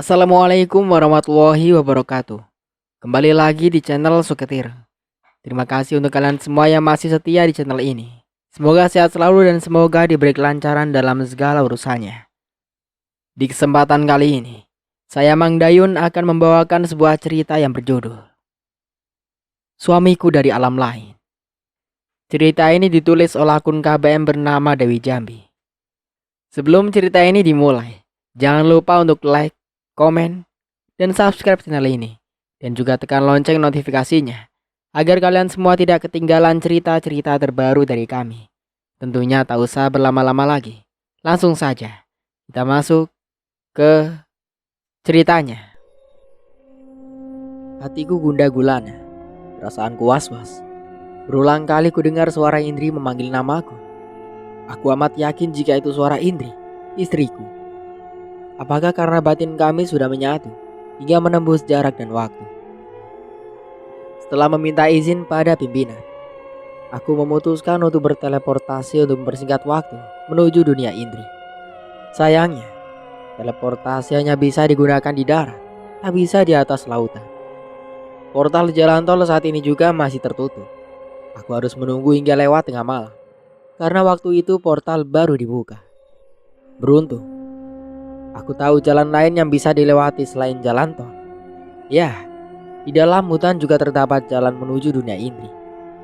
Assalamualaikum warahmatullahi wabarakatuh. Kembali lagi di channel Suketir. Terima kasih untuk kalian semua yang masih setia di channel ini. Semoga sehat selalu dan semoga diberi kelancaran dalam segala urusannya. Di kesempatan kali ini, saya Mang Dayun akan membawakan sebuah cerita yang berjudul Suamiku dari Alam Lain. Cerita ini ditulis oleh akun KBM bernama Dewi Jambi. Sebelum cerita ini dimulai, jangan lupa untuk like, komen, dan subscribe channel ini. Dan juga tekan lonceng notifikasinya agar kalian semua tidak ketinggalan cerita-cerita terbaru dari kami. Tentunya tak usah berlama-lama lagi. Langsung saja kita masuk ke ceritanya. Hatiku gundah gulana, perasaanku was-was. Berulang kali ku dengar suara Indri memanggil namaku. Aku amat yakin jika itu suara Indri, istriku. Apakah karena batin kami sudah menyatu hingga menembus jarak dan waktu? Setelah meminta izin pada pimpinan, aku memutuskan untuk berteleportasi untuk mempersingkat waktu menuju dunia Indri. Sayangnya, teleportasi hanya bisa digunakan di darat, tak bisa di atas lautan. Portal jalan tol saat ini juga masih tertutup. Aku harus menunggu hingga lewat tengah malam, karena waktu itu portal baru dibuka. Beruntung, aku tahu jalan lain yang bisa dilewati selain jalan tol. Ya, di dalam hutan juga terdapat jalan menuju dunia Indri,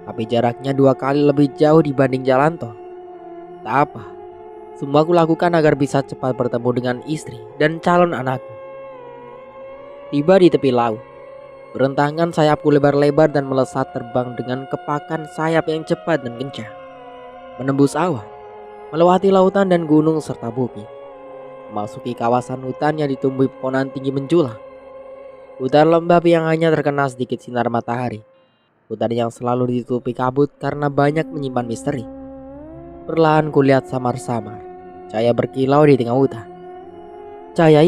tapi jaraknya 2 kali lebih jauh dibanding jalan tol. Tak apa, semua aku lakukan agar bisa cepat bertemu dengan istri dan calon anakku. Tiba di tepi laut, berentangan sayapku lebar-lebar dan melesat terbang dengan kepakan sayap yang cepat dan kencang. Menembus awan, melewati lautan dan gunung serta bukit, memasuki kawasan hutan yang ditumbuhi pepohonan tinggi menjulang. Hutan lembab yang hanya terkena sedikit sinar matahari. Hutan yang selalu ditutupi kabut karena banyak menyimpan misteri. Perlahan kulihat samar-samar cahaya berkilau di tengah hutan. Cahaya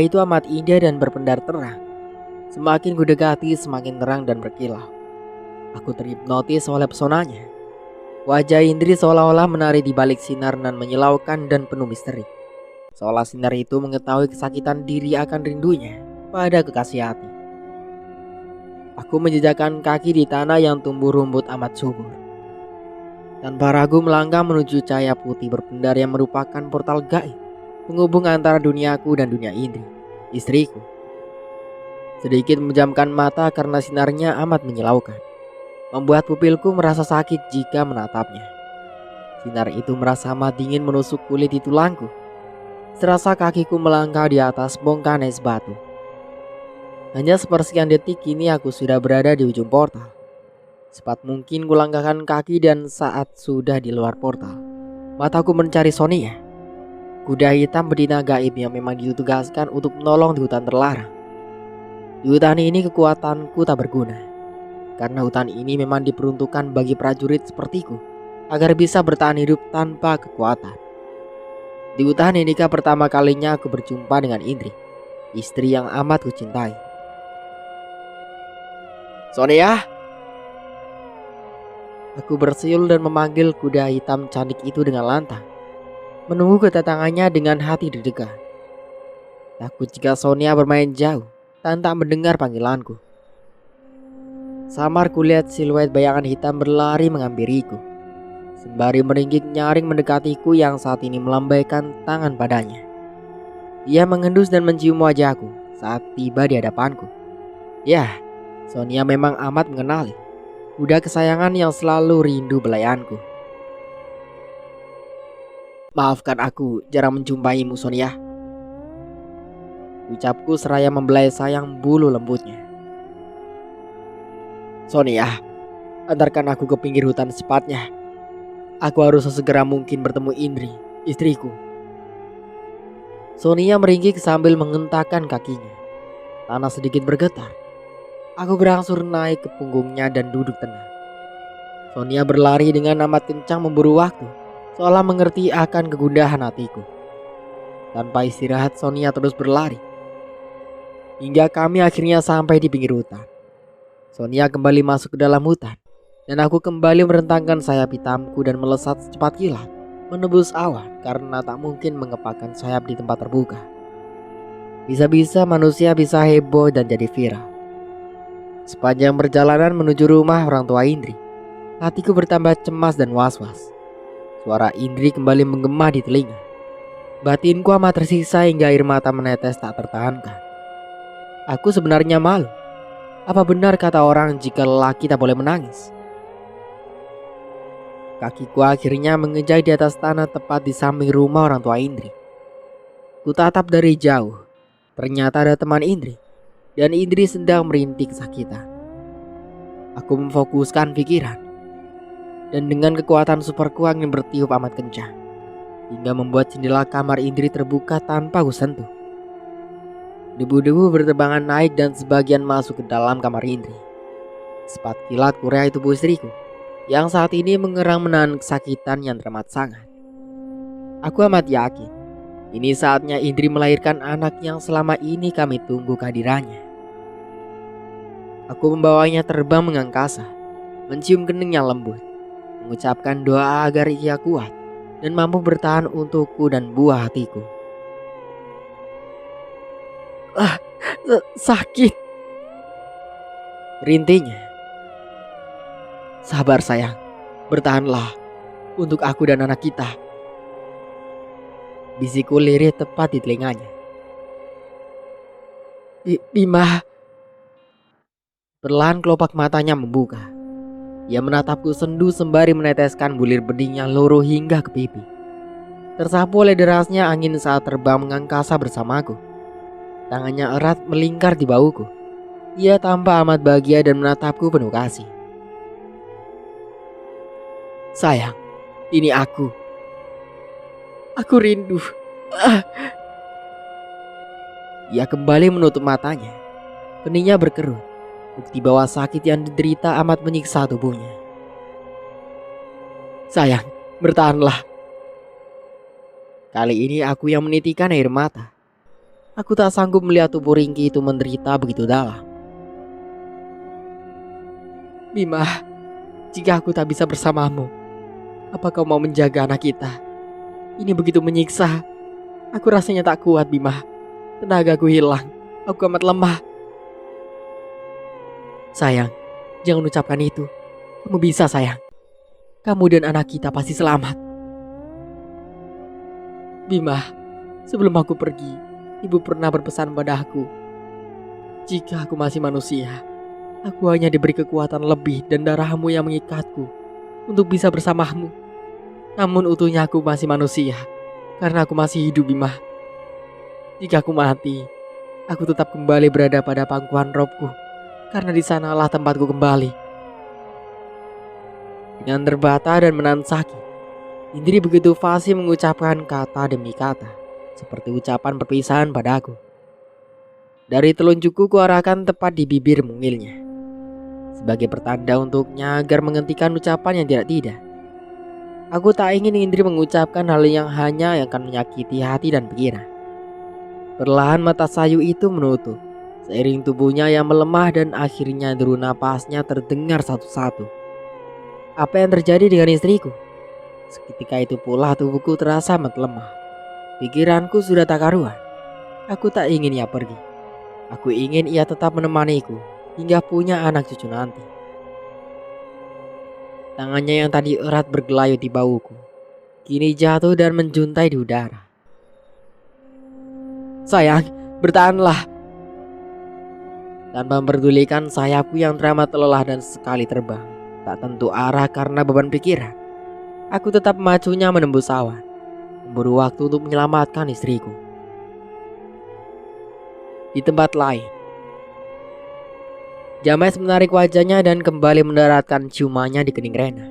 itu amat indah dan berpendar terang. Semakin kudekati semakin terang dan berkilau. Aku terhipnotis oleh pesonanya. Wajah Indri seolah-olah menari di balik sinar nan menyilaukan dan penuh misteri. Seolah sinar itu mengetahui kesakitan diri akan rindunya pada kekasih hati. Aku menjejakkan kaki di tanah yang tumbuh rumput amat subur. Tanpa ragu melangkah menuju cahaya putih berpendar yang merupakan portal gaib penghubung antara duniaku dan dunia Indri, istriku. Sedikit memejamkan mata karena sinarnya amat menyilaukan, membuat pupilku merasa sakit jika menatapnya. Sinar itu merasa amat dingin menusuk kulit di tulangku. Serasa kakiku melangkah di atas bongkahan es batu. Hanya sepersekian detik kini aku sudah berada di ujung portal. Cepat mungkin kulangkahkan kaki dan saat sudah di luar portal, mataku mencari Sonia, kuda hitam betina gaib yang memang ditugaskan untuk menolong di hutan terlarang. Di hutan ini kekuatanku tak berguna, karena hutan ini memang diperuntukkan bagi prajurit sepertiku agar bisa bertahan hidup tanpa kekuatan. Di hutan inikah pertama kalinya aku berjumpa dengan Indri, istri yang amat kucintai. Sonia! Aku bersiul dan memanggil kuda hitam cantik itu dengan lantang, menunggu kedatangannya dengan hati deg-degan. Takut jika Sonia bermain jauh dan tak mendengar panggilanku. Samar kulihat siluet bayangan hitam berlari menghampiriku, sembari meringkik nyaring mendekatiku yang saat ini melambaikan tangan padanya. Ia mengendus dan mencium wajahku saat tiba di hadapanku. Ya, Sonia memang amat mengenali kuda kesayangan yang selalu rindu belayanku. Maafkan aku jarang menjumpaimu, Sonia, ucapku seraya membelai sayang bulu lembutnya. Sonia, antarkan aku ke pinggir hutan secepatnya. Aku harus sesegera mungkin bertemu Indri, istriku. Sonia meringkik sambil mengentakkan kakinya. Tanah sedikit bergetar. Aku berangsur naik ke punggungnya dan duduk tenang. Sonia berlari dengan amat kencang memburu waktu, seolah mengerti akan kegundahan hatiku. Tanpa istirahat Sonia terus berlari, hingga kami akhirnya sampai di pinggir hutan. Sonia kembali masuk ke dalam hutan, dan aku kembali merentangkan sayap hitamku dan melesat secepat kilat, menembus awan karena tak mungkin mengepakkan sayap di tempat terbuka. Bisa-bisa manusia bisa heboh dan jadi viral. Sepanjang perjalanan menuju rumah orang tua Indri, hatiku bertambah cemas dan was-was. Suara Indri kembali menggema di telinga. Batinku amat tersiksa hingga air mata menetes tak tertahankan. Aku sebenarnya malu. Apa benar kata orang jika lelaki tak boleh menangis? Kakiku akhirnya mengejai di atas tanah tepat di samping rumah orang tua Indri. Kutatap dari jauh. Ternyata ada teman Indri. Dan Indri sedang merintih kesakitan. Aku memfokuskan pikiran. Dan dengan kekuatan superku angin bertiup amat kencang. Hingga membuat jendela kamar Indri terbuka tanpa ku sentuh. Debu-debu berterbangan naik dan sebagian masuk ke dalam kamar Indri. Sepat kilat kureai tubuh istriku yang saat ini mengerang menahan kesakitan yang teramat sangat. Aku amat yakin ini saatnya Indri melahirkan anak yang selama ini kami tunggu kehadirannya. Aku membawanya terbang mengangkasa, mencium kening yang lembut, mengucapkan doa agar ia kuat dan mampu bertahan untukku dan buah hatiku. Sakit, rintinya. Sabar sayang, bertahanlah untuk aku dan anak kita. Bisikku lirih tepat di telinganya. Bima. Perlahan kelopak matanya membuka. Ia menatapku sendu sembari meneteskan bulir beningnya luruh hingga ke pipi. Tersapu oleh derasnya angin saat terbang mengangkasa bersamaku. Tangannya erat melingkar di bahuku. Ia tampak amat bahagia dan menatapku penuh kasih. Sayang, ini aku. Aku rindu. Ia kembali menutup matanya. Keningnya berkerut. Bukti bahwa sakit yang diderita amat menyiksa tubuhnya. Sayang, bertahanlah. Kali ini aku yang menitikan air mata. Aku tak sanggup melihat tubuh Ringki itu menderita begitu dalam. Bima, jika aku tak bisa bersamamu, apa kau mau menjaga anak kita? Ini begitu menyiksa. Aku rasanya tak kuat, Bima. Tenagaku hilang. Aku amat lemah. Sayang, jangan ucapkan itu. Kamu bisa, sayang. Kamu dan anak kita pasti selamat. Bima, sebelum aku pergi, ibu pernah berpesan padaku. Jika aku masih manusia, aku hanya diberi kekuatan lebih dan darahmu yang mengikatku untuk bisa bersamamu. Namun utuhnya aku masih manusia, karena aku masih hidup, Bima. Jika aku mati, aku tetap kembali berada pada pangkuan robku, karena di sanalah tempatku kembali. Dengan terbata dan menahan sakit, Indri begitu fasih mengucapkan kata demi kata, seperti ucapan perpisahan padaku. Dari telunjukku kuarahkan tepat di bibir mungilnya, sebagai pertanda untuknya agar menghentikan ucapan yang tidak. Aku tak ingin Indri mengucapkan hal yang hanya yang akan menyakiti hati dan pikiran. Perlahan mata sayu itu menutup, seiring tubuhnya yang melemah dan akhirnya deru napasnya terdengar satu-satu. Apa yang terjadi dengan istriku? Seketika itu pula tubuhku terasa amat lemah. Pikiranku sudah tak karuan. Aku tak ingin ia pergi. Aku ingin ia tetap menemaniku hingga punya anak cucu nanti. Tangannya yang tadi erat bergelayut di bahuku, kini jatuh dan menjuntai di udara. Sayang, bertahanlah. Tanpa memperdulikan sayapku yang teramat lelah dan sekali terbang, tak tentu arah karena beban pikiran, aku tetap memacunya menembus awan, memburu waktu untuk menyelamatkan istriku. Di tempat lain, James menarik wajahnya dan kembali mendaratkan ciumannya di kening Rena.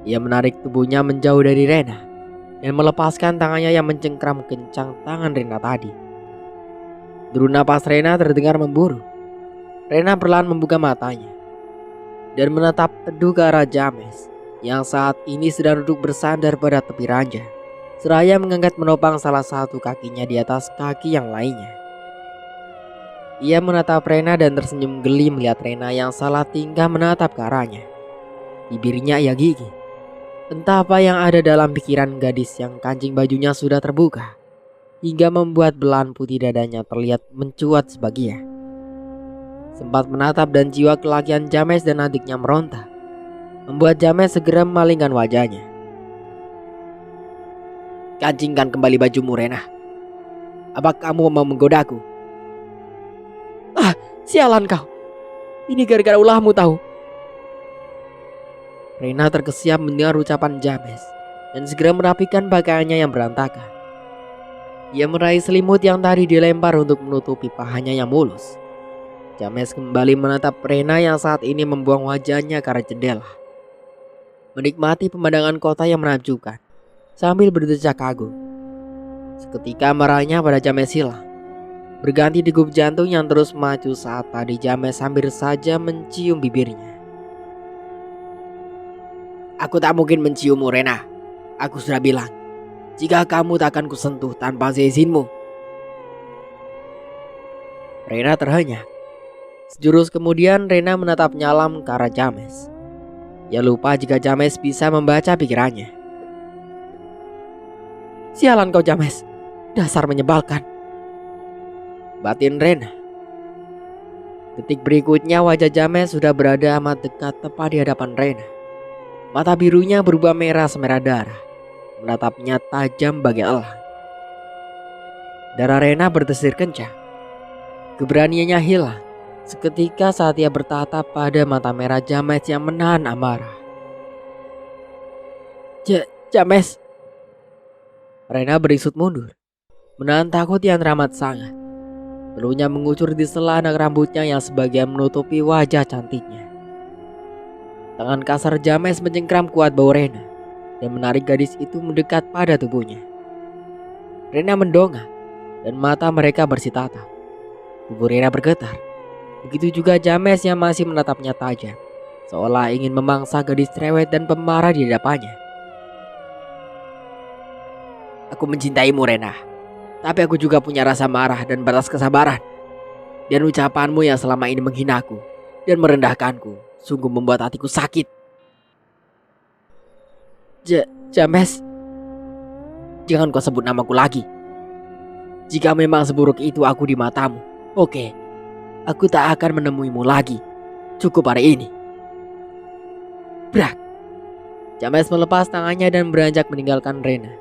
Ia menarik tubuhnya menjauh dari Rena dan melepaskan tangannya yang mencengkram kencang tangan Rena tadi. Deru napas Rena terdengar memburu. Rena perlahan membuka matanya dan menatap teduh ke arah James yang saat ini sedang duduk bersandar pada tepi ranjang, seraya mengangkat menopang salah satu kakinya di atas kaki yang lainnya. Ia menatap Rena dan tersenyum geli melihat Rena yang salah tingkah menatap ke arahnya. Bibirnya ia gigit. Entah apa yang ada dalam pikiran gadis yang kancing bajunya sudah terbuka. hingga membuat belahan putih dadanya terlihat mencuat sebagian. Sempat menatap dan jiwa kelakian James dan adiknya meronta, membuat James segera memalingkan wajahnya. Kancingkan kembali bajumu, Rena. Apa kamu mau menggodaku? Ah, sialan kau. Ini gara-gara ulahmu tahu. Rena terkesiap mendengar ucapan James dan segera merapikan pakaiannya yang berantakan. Ia meraih selimut yang tadi dilempar untuk menutupi pahanya yang mulus. James kembali menatap Rena yang saat ini membuang wajahnya ke arah jendela, menikmati pemandangan kota yang menakjubkan sambil berdecak kagum. Seketika marahnya pada James hilang, berganti degup jantung yang terus maju saat tadi James hampir saja mencium bibirnya. Aku tak mungkin menciummu, Rena. Aku sudah bilang, jika kamu tak akan kusentuh tanpa seizinmu. Rena terhenyak. Sejurus kemudian Rena menatap nyalam ke arah James. Ia lupa jika James bisa membaca pikirannya. Sialan kau, James. Dasar menyebalkan, batin Rena. Detik berikutnya wajah James sudah berada amat dekat tepat di hadapan Rena. Mata birunya berubah merah semerah darah, menatapnya tajam bagai elang. Darah Rena berdesir kencang. Keberaniannya hilang seketika saat ia bertatap pada mata merah James yang menahan amarah. James. Rena berisut mundur, menahan takut yang teramat sangat. Bulunya mengucur di sela anak rambutnya yang sebagian menutupi wajah cantiknya. Tangan kasar James mencengkram kuat bau Rena dan menarik gadis itu mendekat pada tubuhnya. Rena mendongak dan mata mereka bersitatap. Tubuh Rena bergetar. Begitu juga James yang masih menatapnya tajam, seolah ingin memangsa gadis cerewet dan pemarah di hadapannya. Aku mencintaimu, Rena. Tapi aku juga punya rasa marah dan batas kesabaran. Dan ucapanmu yang selama ini menghinaku dan merendahkanku sungguh membuat hatiku sakit. James, jangan kau sebut namaku lagi. Jika memang seburuk itu aku di matamu, oke, aku tak akan menemuimu lagi. Cukup hari ini. Brak. James melepas tangannya dan beranjak meninggalkan Rena.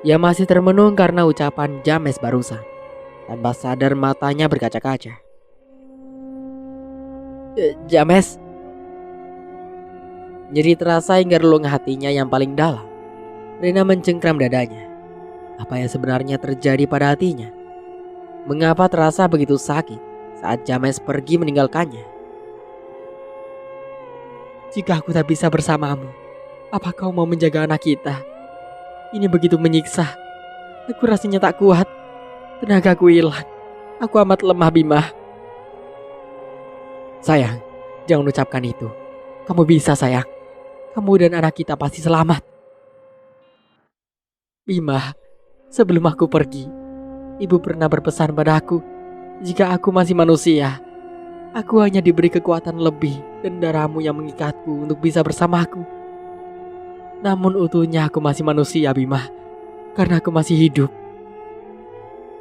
Ia masih termenung karena ucapan James barusan. Tanpa sadar matanya berkaca-kaca. James. Nyeri terasa hingga relung hatinya yang paling dalam. Rena mencengkram dadanya. Apa yang sebenarnya terjadi pada hatinya? Mengapa terasa begitu sakit saat James pergi meninggalkannya? Jika aku tak bisa bersamamu, apa kau mau menjaga anak kita? Ini begitu menyiksa. Aku rasanya tak kuat. Tenagaku hilang. Aku amat lemah, Bima. Sayang, jangan ucapkan itu. Kamu bisa, sayang. Kamu dan anak kita pasti selamat. Bima, sebelum aku pergi, ibu pernah berpesan padaku, jika aku masih manusia, aku hanya diberi kekuatan lebih dan darahmu yang mengikatku untuk bisa bersamaku. Namun utuhnya aku masih manusia, Bima, karena aku masih hidup.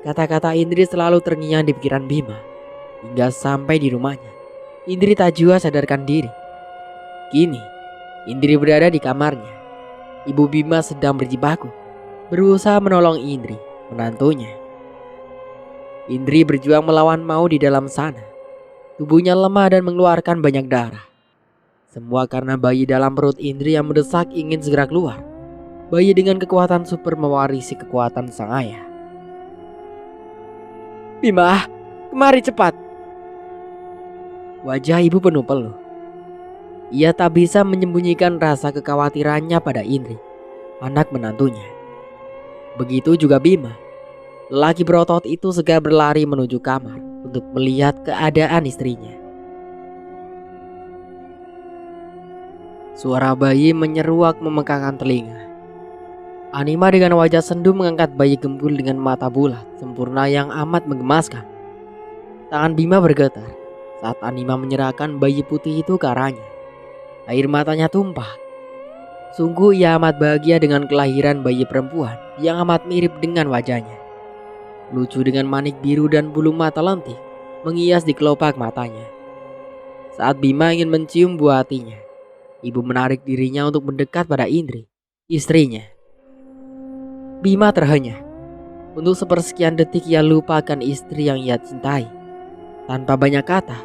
Kata-kata Indri selalu terngiang di pikiran Bima. Hingga sampai di rumahnya, Indri tak jua sadarkan diri. Kini, Indri berada di kamarnya. Ibu Bima sedang berjibaku, berusaha menolong Indri, menantunya. Indri berjuang melawan mau di dalam sana. Tubuhnya lemah dan mengeluarkan banyak darah. Semua karena bayi dalam perut Indri yang mendesak ingin segera keluar. Bayi dengan kekuatan super mewarisi kekuatan sang ayah. Bima, kemari cepat. Wajah ibu penuh peluh. Ia tak bisa menyembunyikan rasa kekhawatirannya pada Indri, anak menantunya. Begitu juga Bima. Lelaki berotot itu segera berlari menuju kamar untuk melihat keadaan istrinya. Suara bayi menyeruak memekakkan telinga. Anima dengan wajah sendu mengangkat bayi gembul dengan mata bulat sempurna yang amat menggemaskan. Tangan Bima bergetar saat Anima menyerahkan bayi putih itu ke arahnya. Air matanya tumpah. Sungguh ia amat bahagia dengan kelahiran bayi perempuan yang amat mirip dengan wajahnya. lucu dengan manik biru dan bulu mata lentik mengias di kelopak matanya. Saat Bima ingin mencium buah hatinya, ibu menarik dirinya untuk mendekat pada Indri, istrinya. Bima terhenyak. Untuk sepersekian detik ia lupakan istri yang ia cintai. Tanpa banyak kata,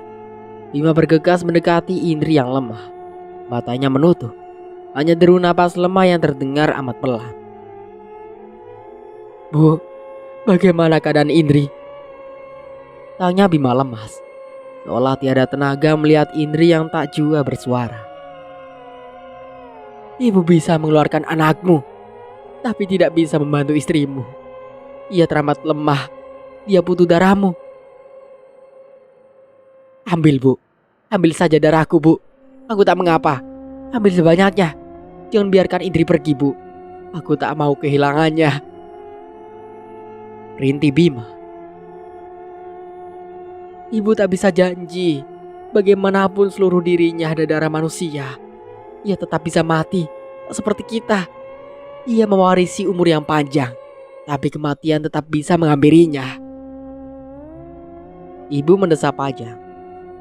Bima bergegas mendekati Indri yang lemah. Matanya menutup, hanya deru napas lemah yang terdengar amat pelan. "Bu, bagaimana keadaan Indri?" Tanya Bima lemas, seolah tiada tenaga melihat Indri yang tak jua bersuara. "Ibu bisa mengeluarkan anakmu, tapi tidak bisa membantu istrimu. Ia teramat lemah, dia butuh darahmu." "Ambil, Bu, ambil saja darahku, Bu. Aku tak mengapa. Ambil sebanyaknya. Jangan biarkan Indri pergi, Bu. Aku tak mau kehilangannya," rintih Bima. "Ibu tak bisa janji. Bagaimanapun seluruh dirinya ada darah manusia. Ia tetap bisa mati, tak seperti kita. Ia mewarisi umur yang panjang, tapi kematian tetap bisa menghampirinya." Ibu mendesap panjang,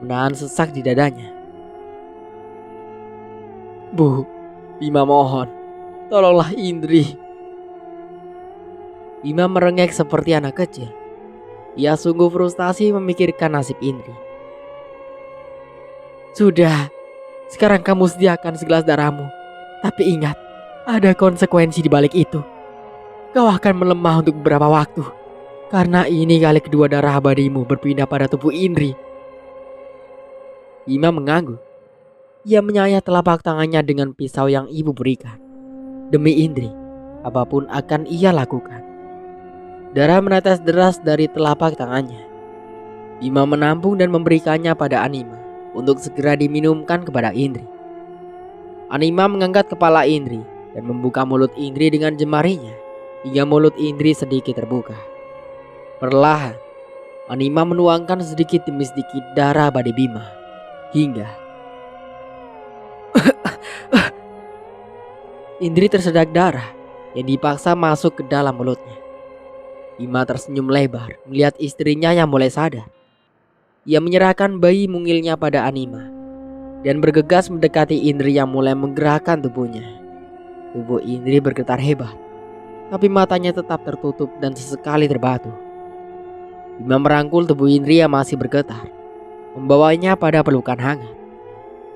menahan sesak di dadanya. "Bu, Bima mohon, tolonglah Indri." Bima merengek seperti anak kecil. Ia sungguh frustasi memikirkan nasib Indri. "Sudah, sekarang kamu sediakan segelas darahmu. Tapi ingat, ada konsekuensi di balik itu. Kau akan melemah untuk beberapa waktu, karena ini kali kedua darah abadimu berpindah pada tubuh Indri." Bima mengangguk. Ia menyayat telapak tangannya dengan pisau yang ibu berikan. Demi Indri, apapun akan ia lakukan. Darah menetes deras dari telapak tangannya. Bima menampung dan memberikannya pada Anima untuk segera diminumkan kepada Indri. Anima mengangkat kepala Indri dan membuka mulut Indri dengan jemarinya hingga mulut Indri sedikit terbuka. Perlahan, Anima menuangkan sedikit demi sedikit darah pada Bima hingga Indri tersedak darah yang dipaksa masuk ke dalam mulutnya. Bima tersenyum lebar melihat istrinya yang mulai sadar. Ia menyerahkan bayi mungilnya pada Anima dan bergegas mendekati Indri yang mulai menggerakkan tubuhnya. Tubuh Indri bergetar hebat, tapi matanya tetap tertutup dan sesekali terbatu. Bima merangkul tubuh Indri yang masih bergetar, membawanya pada pelukan hangat.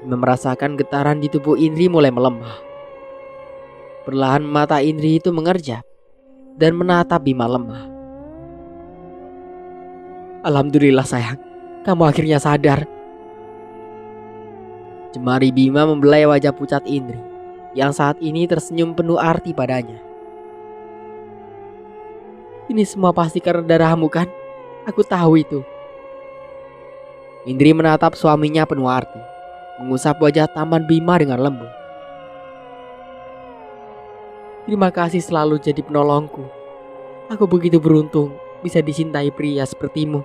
Bima merasakan getaran di tubuh Indri mulai melemah. Perlahan mata Indri itu mengerjap dan menatap Bima lemah. "Alhamdulillah sayang, kamu akhirnya sadar." Jemari Bima membelai wajah pucat Indri yang saat ini tersenyum penuh arti padanya. "Ini semua pasti karena darahmu kan? Aku tahu itu." Indri menatap suaminya penuh arti, mengusap wajah tampan Bima dengan lembut. "Terima kasih selalu jadi penolongku. Aku begitu beruntung bisa dicintai pria sepertimu."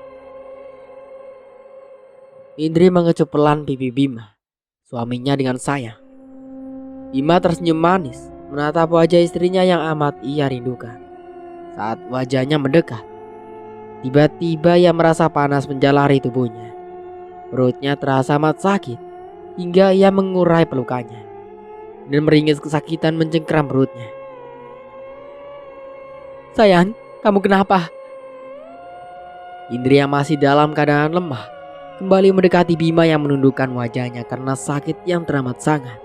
Indri mengecup pelan pipi Bima, suaminya dengan sayang. Bima tersenyum manis menatap wajah istrinya yang amat ia rindukan. Saat wajahnya mendekat, tiba-tiba ia merasa panas menjalari tubuhnya. Perutnya terasa amat sakit hingga ia mengurai pelukannya dan meringis kesakitan mencengkeram perutnya. "Sayang, kamu kenapa?" Indri yang masih dalam keadaan lemah kembali mendekati Bima yang menundukkan wajahnya karena sakit yang teramat sangat.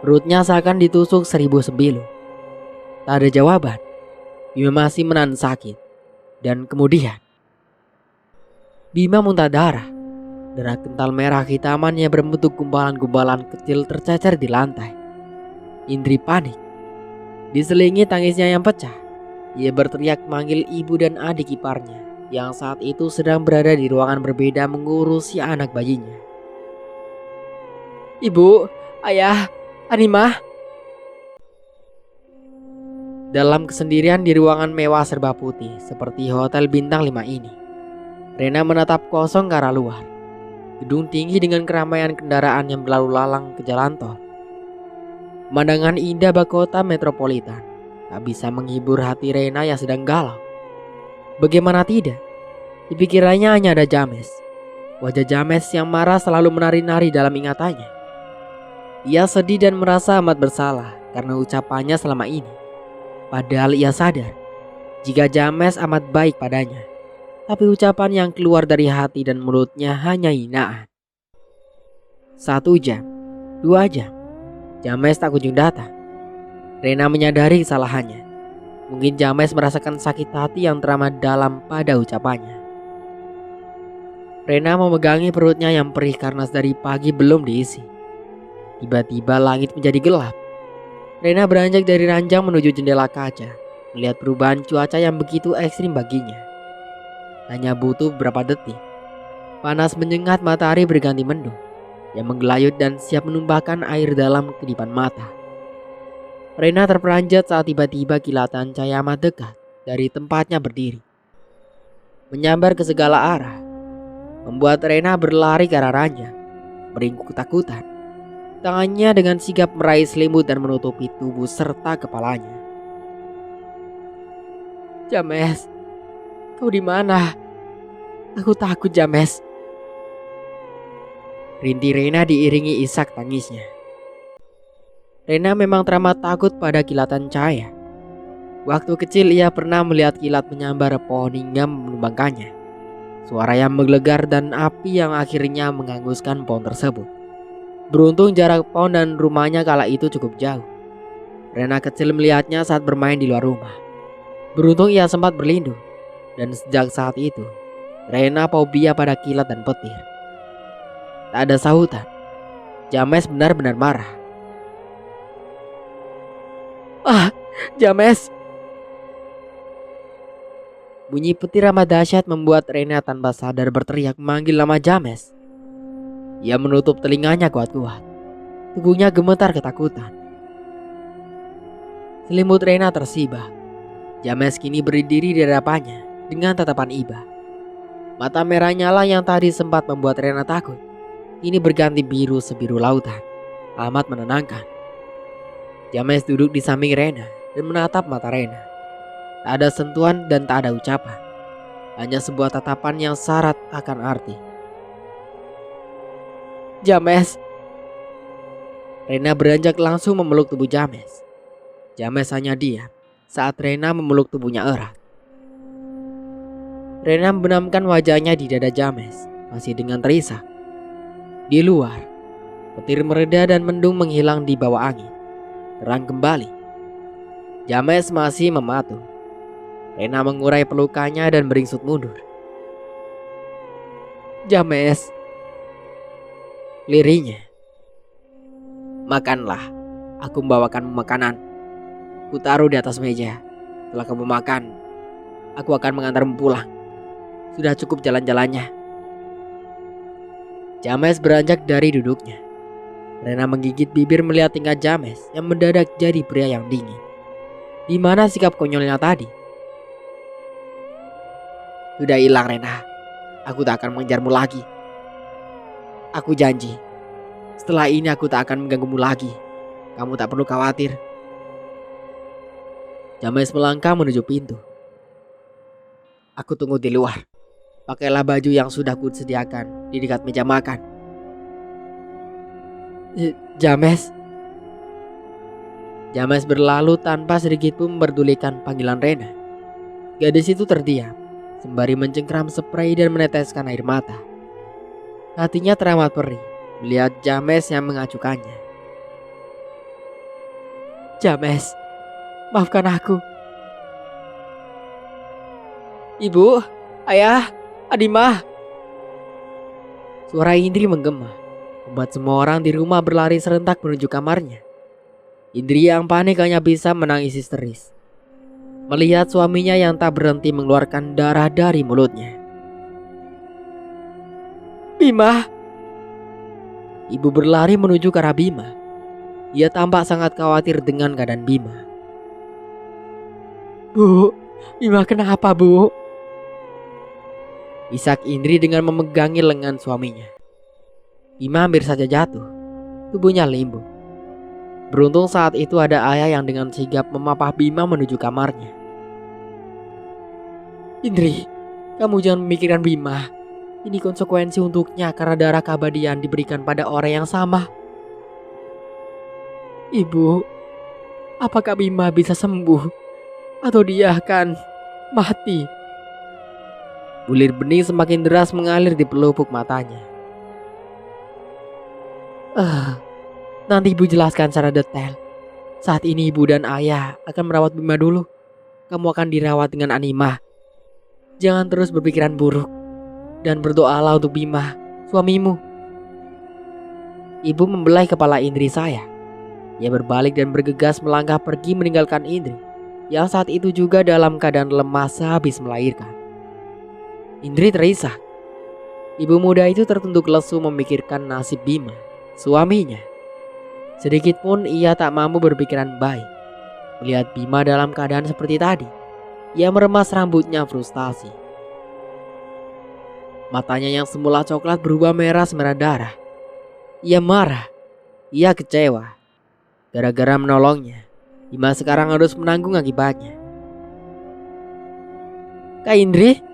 Perutnya seakan ditusuk 1000 sembilu. Tak ada jawaban. Bima masih menahan sakit. Dan kemudian Bima muntah darah. Darah kental merah hitaman yang berbentuk gumpalan-gumpalan kecil tercecer di lantai. Indri panik. Diselingi tangisnya yang pecah, ia berteriak memanggil ibu dan adik iparnya yang saat itu sedang berada di ruangan berbeda mengurusi anak bayinya. "Ibu, ayah, Anima." Dalam kesendirian di ruangan mewah serba putih seperti hotel bintang 5 ini, Rena menatap kosong ke arah luar. Gedung tinggi dengan keramaian kendaraan yang berlalu lalang ke jalan tol. Pemandangan indah bak kota metropolitan tak bisa menghibur hati Rena yang sedang galau. Bagaimana tidak? Di pikirannya hanya ada James. Wajah James yang marah selalu menari-nari dalam ingatannya. Ia sedih dan merasa amat bersalah karena ucapannya selama ini. Padahal ia sadar jika James amat baik padanya. Tapi ucapan yang keluar dari hati dan mulutnya hanya hinaan. 1 jam, 2 jam, James tak kunjung datang. Rena menyadari kesalahannya. Mungkin James merasakan sakit hati yang teramat dalam pada ucapannya. Rena memegangi perutnya yang perih karena dari pagi belum diisi. Tiba-tiba langit menjadi gelap. Rena beranjak dari ranjang menuju jendela kaca, melihat perubahan cuaca yang begitu ekstrim baginya. Hanya butuh beberapa detik, panas menyengat, matahari berganti mendung yang menggelayut dan siap menumpahkan air dalam kedipan mata. Rena terperanjat saat tiba-tiba kilatan cahaya amat dekat dari tempatnya berdiri, menyambar ke segala arah, membuat Rena berlari ke arah ranjang, meringkuk ketakutan. Tangannya dengan sigap meraih selimut dan menutupi tubuh serta kepalanya. James, kau di mana? Aku takut, James. Rintih Rena diiringi isak tangisnya. Rena memang teramat takut pada kilatan cahaya. Waktu kecil ia pernah melihat kilat menyambar pohon hingga menumbangkannya. Suara yang menggelegar dan api yang akhirnya menghanguskan pohon tersebut. Beruntung jarak pohon dan rumahnya kala itu cukup jauh. Rena kecil melihatnya saat bermain di luar rumah. Beruntung ia sempat berlindung. Dan sejak saat itu Rena fobia pada kilat dan petir. Tak ada sahutan. James benar-benar marah. Ah, James! Bunyi petir amat dahsyat membuat Rena tanpa sadar berteriak memanggil nama James. Ia menutup telinganya kuat-kuat. Tubuhnya gemetar ketakutan. Selimut Rena tersibak. James kini berdiri di hadapannya dengan tatapan iba. Mata merahnya lah yang tadi sempat membuat Rena takut, ini berganti biru sebiru lautan. Amat menenangkan. James duduk di samping Rena dan menatap mata Rena. Tak ada sentuhan dan tak ada ucapan. Hanya sebuah tatapan yang syarat akan arti. James. Rena beranjak langsung memeluk tubuh James. James hanya diam saat Rena memeluk tubuhnya erat. Rena membenamkan wajahnya di dada James, masih dengan terisak. Di luar, petir mereda dan mendung menghilang di bawah angin. Terang kembali. James masih mematuh. Rena mengurai pelukannya dan beringsut mundur. James, lirihnya. Makanlah, aku membawakanmu makanan. Kutaruh di atas meja. Setelah kamu makan, aku akan mengantarmu pulang. Sudah cukup jalan-jalannya. James beranjak dari duduknya. Rena menggigit bibir melihat tingkah James yang mendadak jadi pria yang dingin. Di mana sikap konyolnya tadi? Sudah hilang, Rena. Aku tak akan mengejarmu lagi. Aku janji, setelah ini aku tak akan mengganggumu lagi. Kamu tak perlu khawatir. James melangkah menuju pintu. Aku tunggu di luar. Pakailah baju yang sudah kusediakan di dekat meja makan. James. James berlalu tanpa sedikit pun memperdulikan panggilan Rena. Gadis itu terdiam, sembari mencengkram spray dan meneteskan air mata. Hatinya teramat perih melihat James yang mengacukannya. James, maafkan aku. Ibu, ayah, Adimah. Suara Indri menggema, membuat semua orang di rumah berlari serentak menuju kamarnya. Indri yang panik hanya bisa menangis histeris melihat suaminya yang tak berhenti mengeluarkan darah dari mulutnya. Bima. Ibu berlari menuju ke arah Bima. Ia tampak sangat khawatir dengan keadaan Bima. Bu, Bima kenapa, Bu? Isak Indri dengan memegangi lengan suaminya. Bima hampir saja jatuh. Tubuhnya limbo. Beruntung saat itu ada ayah yang dengan sigap memapah Bima menuju kamarnya. Indri, kamu jangan memikirkan Bima. Ini konsekuensi untuknya karena darah keabadian diberikan pada orang yang sama. Ibu, apakah Bima bisa sembuh? Atau dia akan mati? Bulir bening semakin deras mengalir di pelupuk matanya. Nanti ibu jelaskan secara detail. Saat ini ibu dan ayah akan merawat Bima dulu. Kamu akan dirawat dengan Animah. Jangan terus berpikiran buruk. Dan berdoalah untuk Bima, suamimu. Ibu membelai kepala Indri saya. Ia berbalik dan bergegas melangkah pergi meninggalkan Indri, yang saat itu juga dalam keadaan lemah sehabis melahirkan. Indri terisak. Ibu muda itu tertunduk lesu memikirkan nasib Bima, suaminya. Sedikit pun ia tak mampu berpikiran baik. Melihat Bima dalam keadaan seperti tadi, ia meremas rambutnya frustasi. Matanya yang semula coklat berubah merah semerah darah. Ia marah, ia kecewa. Gara-gara menolongnya, Bima sekarang harus menanggung akibatnya. Kak Indri?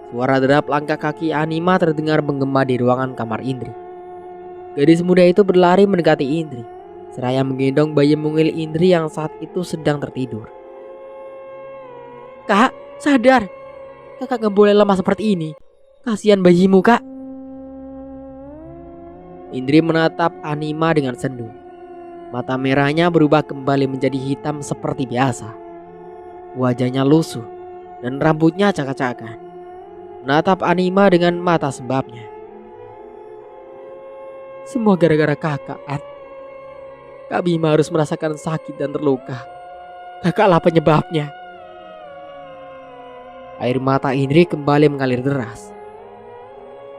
Suara derap langkah kaki Anima terdengar menggema di ruangan kamar Indri. Gadis muda itu berlari mendekati Indri, seraya menggendong bayi mungil Indri yang saat itu sedang tertidur. Kak, sadar. Kakak gak boleh lemah seperti ini. Kasihan bayimu, Kak. Indri menatap Anima dengan sendu. Mata merahnya berubah kembali menjadi hitam seperti biasa. Wajahnya lusuh dan rambutnya acak-acakan. Menatap Anima dengan mata sembabnya. Semua gara-gara kakak, An. Kak Bima harus merasakan sakit dan terluka. Kakaklah penyebabnya. Air mata Indri kembali mengalir deras.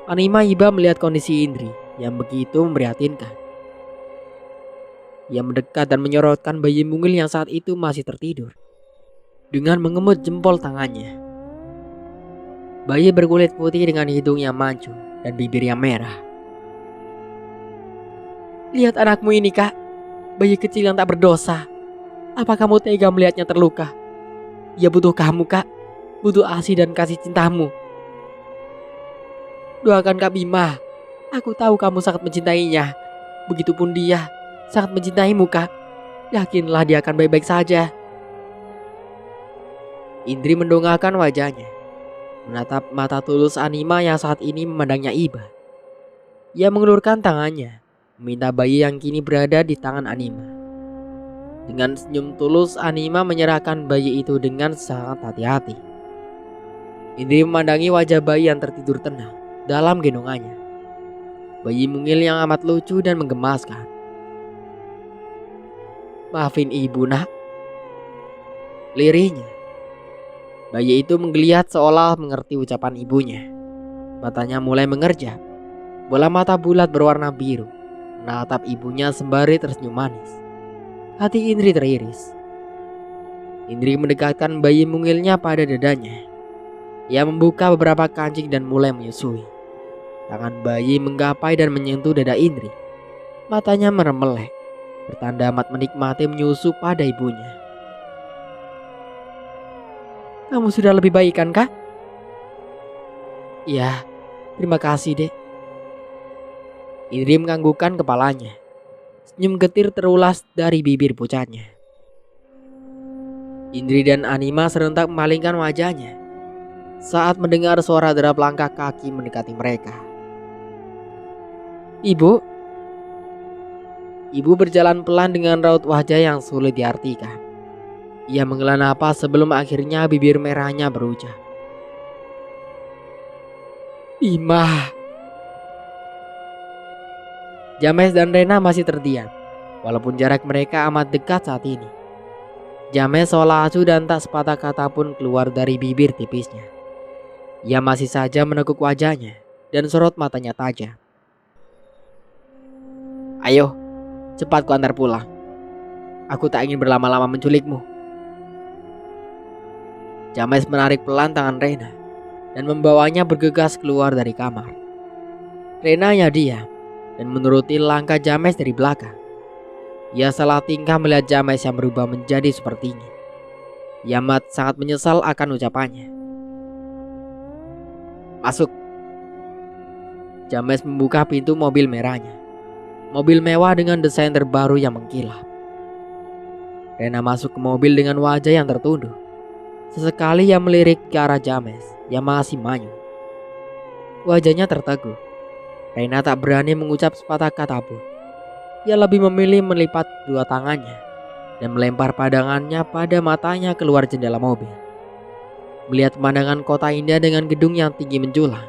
Anima iba melihat kondisi Indri yang begitu memprihatinkan. Ia mendekat dan menyorotkan bayi mungil yang saat itu masih tertidur dengan mengemut jempol tangannya. Bayi berkulit putih dengan hidung yang mancung dan bibir yang merah. Lihat anakmu ini, Kak. Bayi kecil yang tak berdosa. Apa kamu tega melihatnya terluka? Ia butuh kamu, Kak. Butuh ASI dan kasih cintamu. Doakan Kak Bima. Aku tahu kamu sangat mencintainya. Begitupun dia sangat mencintaimu, Kak. Yakinlah dia akan baik-baik saja. Indri mendongakkan wajahnya, menatap mata tulus Anima yang saat ini memandangnya iba. Ia mengulurkan tangannya, meminta bayi yang kini berada di tangan Anima. Dengan senyum tulus, Anima menyerahkan bayi itu dengan sangat hati-hati. Indri memandangi wajah bayi yang tertidur tenang dalam gendongannya. Bayi mungil yang amat lucu dan menggemaskan. Maafin ibu, nak. Lirihnya. Bayi itu menggeliat seolah mengerti ucapan ibunya. Matanya mulai mengerjap. Bola mata bulat berwarna biru menatap ibunya sembari tersenyum manis. Hati Indri teriris. Indri mendekatkan bayi mungilnya pada dadanya. Ia membuka beberapa kancing dan mulai menyusui. Tangan bayi menggapai dan menyentuh dada Indri. Matanya meremelek, bertanda amat menikmati menyusu pada ibunya. Kamu sudah lebih baik kan, Kak? Iya, terima kasih, Dek. Indri menganggukkan kepalanya. Senyum getir terulas dari bibir pucatnya. Indri dan Anima serentak memalingkan wajahnya saat mendengar suara derap langkah kaki mendekati mereka. Ibu berjalan pelan dengan raut wajah yang sulit diartikan. Ia menghela napas sebelum akhirnya bibir merahnya berucap. Bima. James dan Rena masih terdiam, walaupun jarak mereka amat dekat saat ini. James seolah acuh dan tak sepatah kata pun keluar dari bibir tipisnya. Ia masih saja menekuk wajahnya dan sorot matanya tajam. Ayo, cepat ku antar pulang. Aku tak ingin berlama-lama menculikmu. James menarik pelan tangan Rena dan membawanya bergegas keluar dari kamar. Rena hanya diam dan menuruti langkah James dari belakang. Ia salah tingkah melihat James yang berubah menjadi sepertinya. Ia amat sangat menyesal akan ucapannya. Masuk. James membuka pintu mobil merahnya. Mobil mewah dengan desain terbaru yang mengkilap. Rena masuk ke mobil dengan wajah yang tertunduk. Sesekali ia melirik ke arah James yang masih manyun. Wajahnya tertegun. Rena tak berani mengucap sepatah kata pun. Ia lebih memilih melipat kedua tangannya dan melempar pandangannya pada matanya keluar jendela mobil. Melihat pemandangan kota indah dengan gedung yang tinggi menjulang.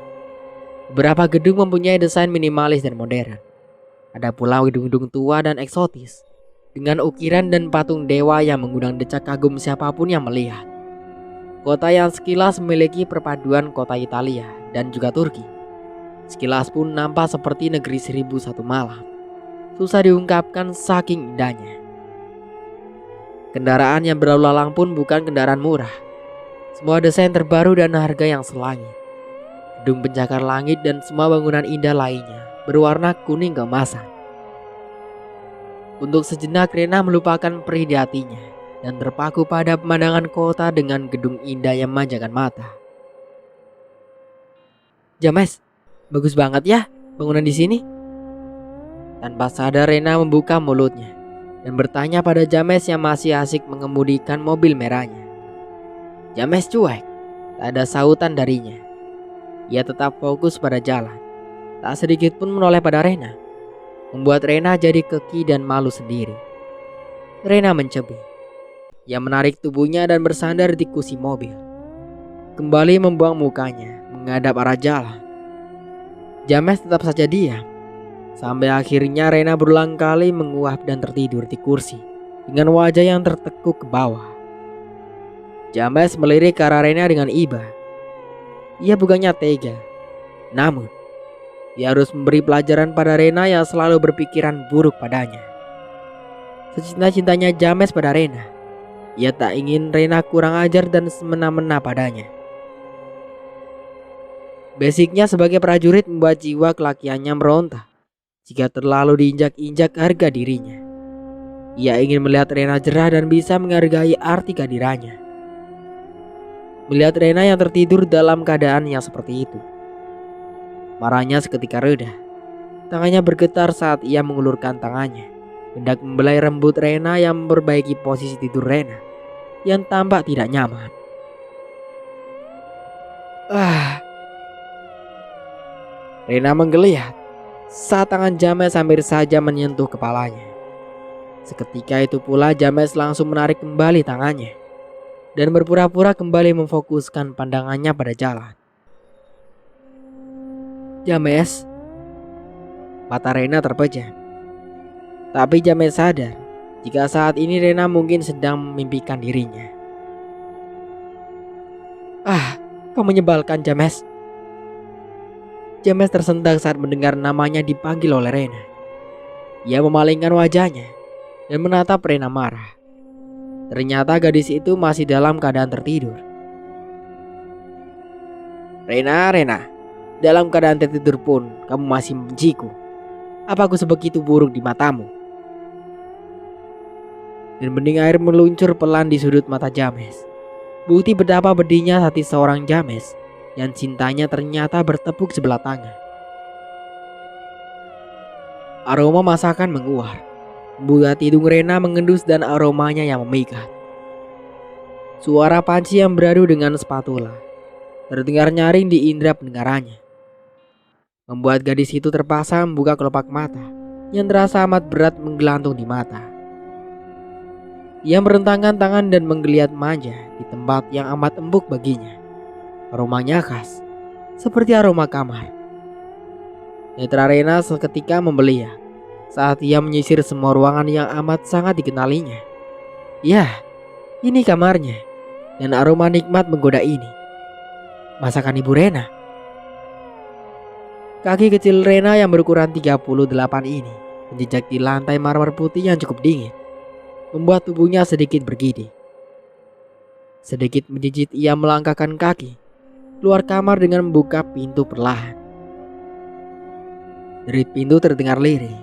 Beberapa gedung mempunyai desain minimalis dan modern. Ada pula gedung-gedung tua dan eksotis dengan ukiran dan patung dewa yang mengundang decak kagum siapapun yang melihat. Kota yang sekilas memiliki perpaduan kota Italia dan juga Turki. Sekilas pun nampak seperti negeri 1001 malam. Susah diungkapkan saking indahnya. Kendaraan yang berlalu lalang pun bukan kendaraan murah. Semua desain terbaru dan harga yang selangit. Gedung pencakar langit dan semua bangunan indah lainnya berwarna kuning keemasan. Untuk sejenak Rena melupakan perih di hatinya dan terpaku pada pemandangan kota dengan gedung indah yang memanjakan mata. James, bagus banget ya bangunan di sini. Tanpa sadar Rena membuka mulutnya dan bertanya pada James yang masih asik mengemudikan mobil merahnya. James cuek, tak ada sautan darinya. Ia tetap fokus pada jalan, tak sedikit pun menoleh pada Rena, membuat Rena jadi keki dan malu sendiri. Rena mencebir. Ia menarik tubuhnya dan bersandar di kursi mobil. Kembali membuang mukanya menghadap arah jalan. James tetap saja diam. Sampai akhirnya Rena berulang kali menguap dan tertidur di kursi dengan wajah yang tertekuk ke bawah. James melirik ke arah Rena dengan iba. Ia bukannya tega, namun ia harus memberi pelajaran pada Rena yang selalu berpikiran buruk padanya. Secinta-cintanya James pada Rena, ia tak ingin Rena kurang ajar dan semena-mena padanya. Basicnya sebagai prajurit membuat jiwa kelakiannya meronta jika terlalu diinjak-injak harga dirinya. Ia ingin melihat Rena jerah dan bisa menghargai arti kehadirannya. Melihat Rena yang tertidur dalam keadaan yang seperti itu, marahnya seketika reda. Tangannya bergetar saat ia mengulurkan tangannya, hendak membelai rambut Rena yang memperbaiki posisi tidur Rena yang tampak tidak nyaman. Rena menggeliat saat tangan James hampir saja menyentuh kepalanya. Seketika itu pula James langsung menarik kembali tangannya dan berpura-pura kembali memfokuskan pandangannya pada jalan. James, mata Rena terpejam. Tapi James sadar jika saat ini Rena mungkin sedang memimpikan dirinya. Kau menyebalkan, James. James tersentak saat mendengar namanya dipanggil oleh Rena. Ia memalingkan wajahnya dan menatap Rena marah. Ternyata gadis itu masih dalam keadaan tertidur. Rena, dalam keadaan tertidur pun kamu masih membenciku. Apa aku sebegitu buruk di matamu? Dan bening air meluncur pelan di sudut mata James. Bukti betapa pedihnya hati seorang James yang cintanya ternyata bertepuk sebelah tangan. Aroma masakan menguar, membuat hidung Rena mengendus dan aromanya yang memikat. Suara panci yang beradu dengan spatula terdengar nyaring di indera pendengarannya, membuat gadis itu terpaksa membuka kelopak mata yang terasa amat berat menggelantung di mata. Ia merentangkan tangan dan menggeliat manja di tempat yang amat empuk baginya. Aromanya khas, seperti aroma kamar. Netra Rena seketika membeliak saat ia menyisir semua ruangan yang amat sangat dikenalinya. Ya, ini kamarnya, dan aroma nikmat menggoda ini. Masakan Ibu Rena. Kaki kecil Rena yang berukuran 38 ini menjejak di lantai marmer putih yang cukup dingin, membuat tubuhnya sedikit bergidik. Sedikit menjijit ia melangkahkan kaki keluar kamar dengan membuka pintu perlahan. Derit pintu terdengar lirih.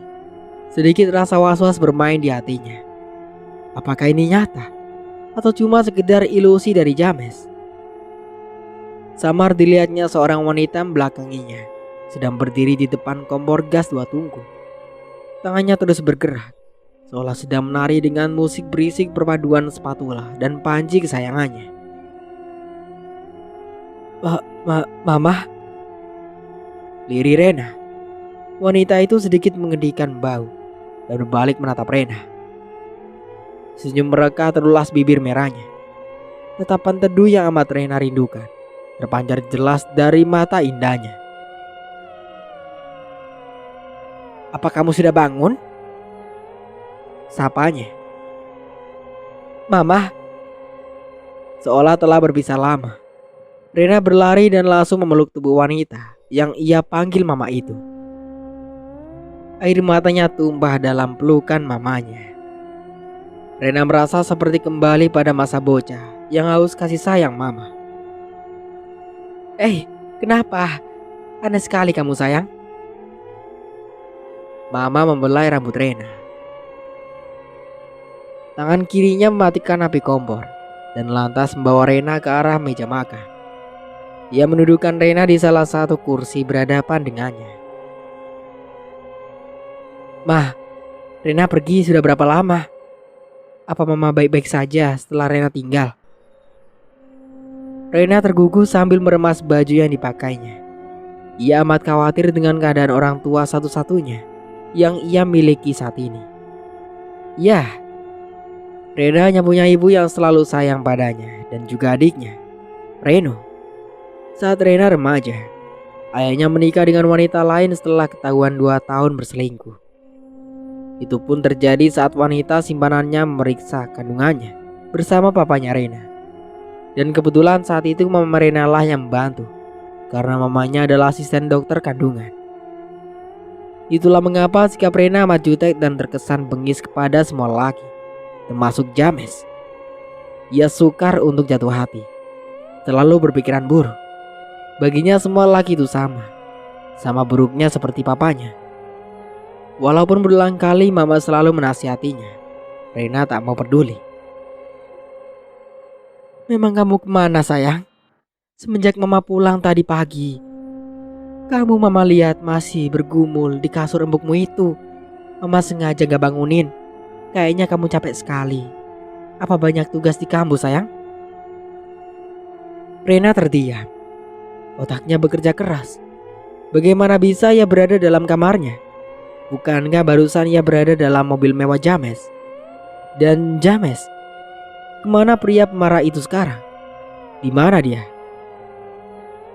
Sedikit rasa was-was bermain di hatinya. Apakah ini nyata? Atau cuma sekedar ilusi dari James? Samar dilihatnya seorang wanita membelakanginya, sedang berdiri di depan kompor gas 2 tungku. Tangannya terus bergerak, seolah sedang menari dengan musik berisik perpaduan spatula dan panci kesayangannya. Mama, lirih Rena. Wanita itu sedikit mengendihkan bau dan berbalik menatap Rena. Senyum mereka terulas bibir merahnya. Tatapan teduh yang amat Rena rindukan terpancar jelas dari mata indahnya. "Apa kamu sudah bangun?" sapanya. "Mama." Seolah telah berpisah lama, Rena berlari dan langsung memeluk tubuh wanita yang ia panggil mama itu. Air matanya tumpah dalam pelukan mamanya. Rena merasa seperti kembali pada masa bocah yang haus kasih sayang mama. Kenapa? Aneh sekali kamu sayang." Mama membelai rambut Rena. Tangan kirinya mematikan api kompor dan lantas membawa Rena ke arah meja makan. Ia mendudukkan Rena di salah satu kursi berhadapan dengannya. "Mah, Rena pergi sudah berapa lama? Apa mama baik-baik saja setelah Rena tinggal?" Rena tergugu sambil meremas baju yang dipakainya. Ia amat khawatir dengan keadaan orang tua satu-satunya yang ia miliki saat ini. Ya, Rena hanya punya ibu yang selalu sayang padanya dan juga adiknya, Reno. Saat Rena remaja, ayahnya menikah dengan wanita lain setelah ketahuan 2 tahun berselingkuh. Itu pun terjadi saat wanita simpanannya memeriksa kandungannya bersama papanya Rena. Dan kebetulan saat itu mama Rena lah yang membantu, karena mamanya adalah asisten dokter kandungan. Itulah mengapa sikap Rena amat jutek dan terkesan bengis kepada semua lelaki, termasuk James. Ia sukar untuk jatuh hati, selalu berpikiran buruk. Baginya semua lelaki itu sama buruknya seperti papanya. Walaupun berulang kali mama selalu menasihatinya, Rena tak mau peduli. "Memang kamu kemana sayang? Semenjak mama pulang tadi pagi, kamu mama lihat masih bergumul di kasur embukmu itu. Mama sengaja gak bangunin. Kayaknya kamu capek sekali. Apa banyak tugas di kampus sayang?" Rena terdiam. Otaknya bekerja keras. Bagaimana bisa ia berada dalam kamarnya? Bukankah barusan ia berada dalam mobil mewah James? Dan James, kemana pria pemarah itu sekarang? Di mana dia?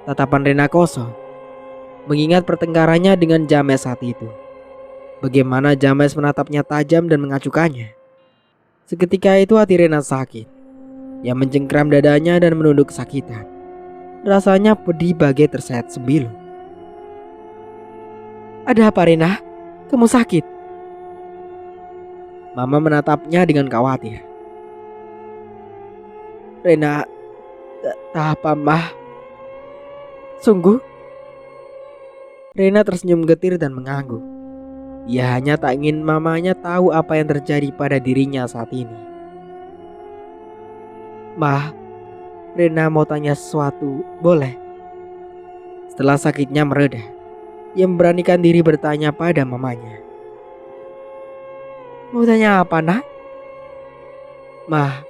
Tatapan Rena kosong, mengingat pertengkarannya dengan James saat itu. Bagaimana James menatapnya tajam dan mengacukannya. Seketika itu hati Rena sakit. Ia mencengkram dadanya dan menunduk kesakitan. Rasanya pedih bagai tersayat sembilu. "Ada apa Rena? Kamu sakit?" Mama menatapnya dengan khawatir. "Rena, tak apa mah. Sungguh?" Rena tersenyum getir dan mengangguk. Ia hanya tak ingin mamanya tahu apa yang terjadi pada dirinya saat ini. "Mah, Rena mau tanya sesuatu, boleh?" Setelah sakitnya mereda, ia memberanikan diri bertanya pada mamanya. "Mau tanya apa nak?" "Mah,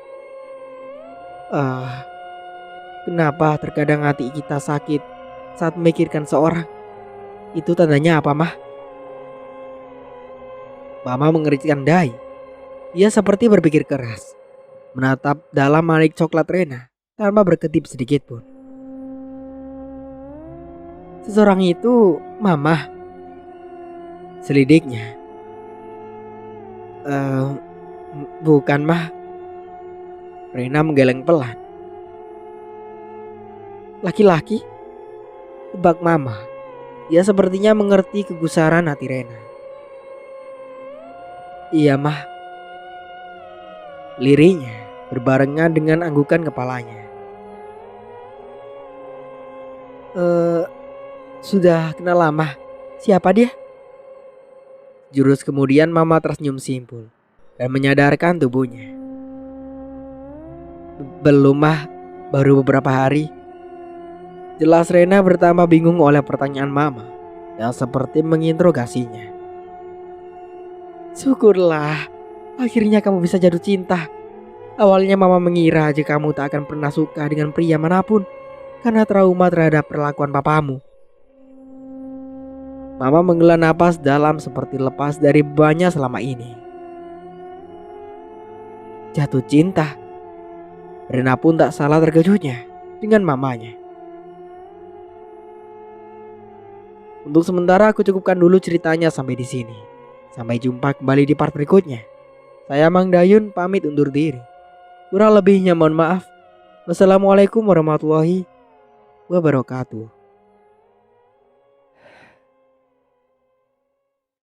kenapa terkadang hati kita sakit saat memikirkan seorang? Itu tandanya apa mah?" Mama mengerutkan dahi. Ia seperti berpikir keras, menatap dalam manik coklat Rena tanpa berkedip sedikit pun. "Seseorang itu mama," selidiknya. Bukan mah." Rena menggeleng pelan. "Laki-laki?" tebak mama. Ia sepertinya mengerti kegusaran hati Rena. "Iya mah," lirihnya berbarengan dengan anggukan kepalanya. Sudah kenal lama. Siapa dia?" Jurus kemudian mama tersenyum simpul dan menyadarkan tubuhnya. Belum mah, baru beberapa hari. Jelas Rena bertambah bingung oleh pertanyaan mama yang seperti menginterogasinya. Syukurlah, akhirnya kamu bisa jatuh cinta. Awalnya mama mengira jika kamu tak akan pernah suka dengan pria manapun karena trauma terhadap perlakuan papamu. Mama menghela napas dalam seperti lepas dari bebannya selama ini. Jatuh cinta. Rena pun tak salah terkejutnya dengan mamanya. Untuk sementara aku cukupkan dulu ceritanya sampai di sini. Sampai jumpa kembali di part berikutnya. Saya Mang Dayun pamit undur diri. Kurang lebihnya mohon maaf. Wassalamualaikum warahmatullahi wabarakatuh.